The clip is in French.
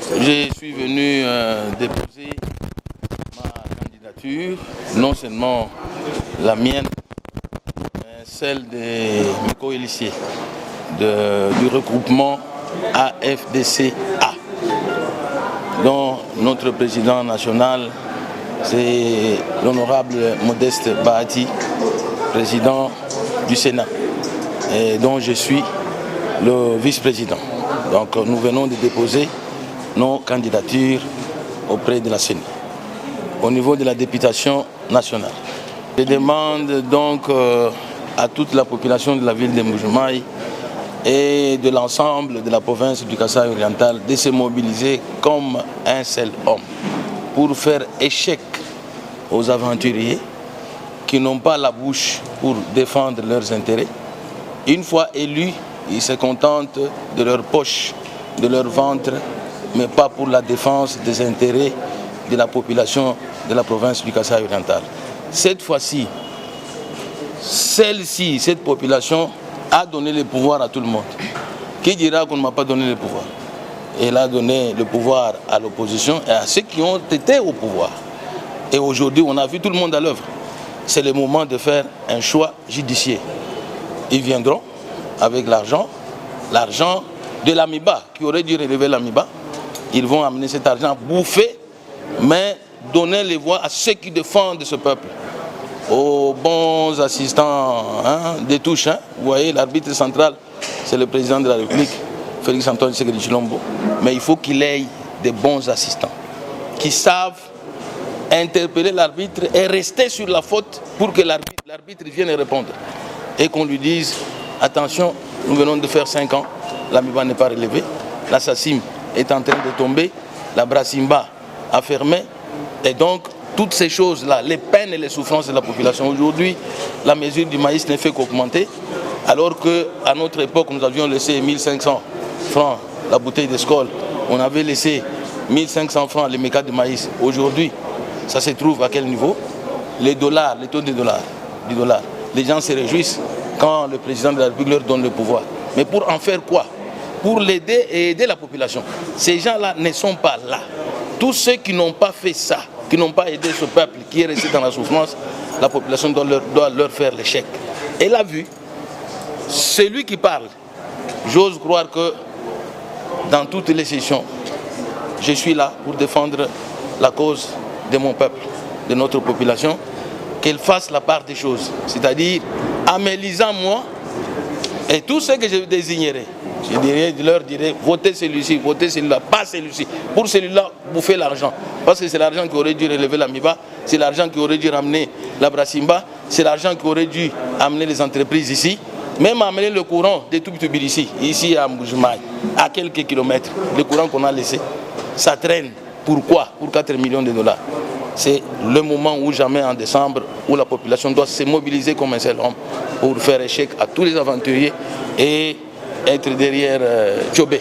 Je suis venu déposer ma candidature, non seulement la mienne, mais celle de mes coéliciers du regroupement AFDC-A, dont notre président national, c'est l'honorable Modeste Bahati, président du Sénat, et dont je suis le vice-président. Donc nous venons de déposer nos candidatures auprès de la CENI, au niveau de la députation nationale. Je demande donc à toute la population de la ville de Mbuji-Mayi et de l'ensemble de la province du Kasaï oriental de se mobiliser comme un seul homme pour faire échec aux aventuriers qui n'ont pas la bouche pour défendre leurs intérêts. Une fois élus, ils se contentent de leur poche, de leur ventre, mais pas pour la défense des intérêts de la population de la province du Kasaï oriental. Cette fois-ci, cette population a donné le pouvoir à tout le monde. Qui dira qu'on ne m'a pas donné le pouvoir? Elle a donné le pouvoir à l'opposition et à ceux qui ont été au pouvoir. Et aujourd'hui, on a vu tout le monde à l'œuvre. C'est le moment de faire un choix judiciaire. Ils viendront avec l'argent de l'AMIBA, qui aurait dû relever l'AMIBA. Ils vont amener cet argent bouffé, mais donner les voix à ceux qui défendent ce peuple. Aux bons assistants des touches. Vous voyez, l'arbitre central, c'est le président de la République, Félix Antoine Tshisekedi Tshilombo. Mais il faut qu'il ait des bons assistants qui savent interpeller l'arbitre et rester sur la faute pour que l'arbitre vienne répondre. Et qu'on lui dise, attention, nous venons de faire 5 ans, l'AMIBA n'est pas relevée, la SACIM est en train de tomber, la Brassimba a fermé, et donc toutes ces choses-là, les peines et les souffrances de la population. Aujourd'hui, la mesure du maïs ne fait qu'augmenter, alors qu'à notre époque, nous avions laissé 1500 francs la bouteille de Skol, on avait laissé 1500 francs les mécas de maïs. Aujourd'hui, ça se trouve à quel niveau? Les dollars, les taux du dollar. Les gens se réjouissent quand le président de la République leur donne le pouvoir. Mais pour en faire quoi? Pour l'aider et aider la population. Ces gens-là ne sont pas là. Tous ceux qui n'ont pas fait ça, qui n'ont pas aidé ce peuple qui est resté dans la souffrance, la population doit leur faire l'échec. Elle a vu, celui qui parle, j'ose croire que dans toutes les sessions, je suis là pour défendre la cause de mon peuple, de notre population, qu'elle fasse la part des choses. C'est-à-dire, en m'élisant moi, et tous ceux que je désignerai, je leur dirai, votez celui-ci, votez celui-là, pas celui-ci. Pour celui-là, bouffez l'argent. Parce que c'est l'argent qui aurait dû relever l'AMIBA, c'est l'argent qui aurait dû ramener la Brassimba, c'est l'argent qui aurait dû amener les entreprises ici, même amener le courant des Toubitoubir ici à Mbuji-Mayi, à quelques kilomètres. Le courant qu'on a laissé, ça traîne. Pourquoi? Pour 4 millions de dollars. C'est le moment où jamais en décembre, où la population doit se mobiliser comme un seul homme pour faire échec à tous les aventuriers et être derrière Tchobé.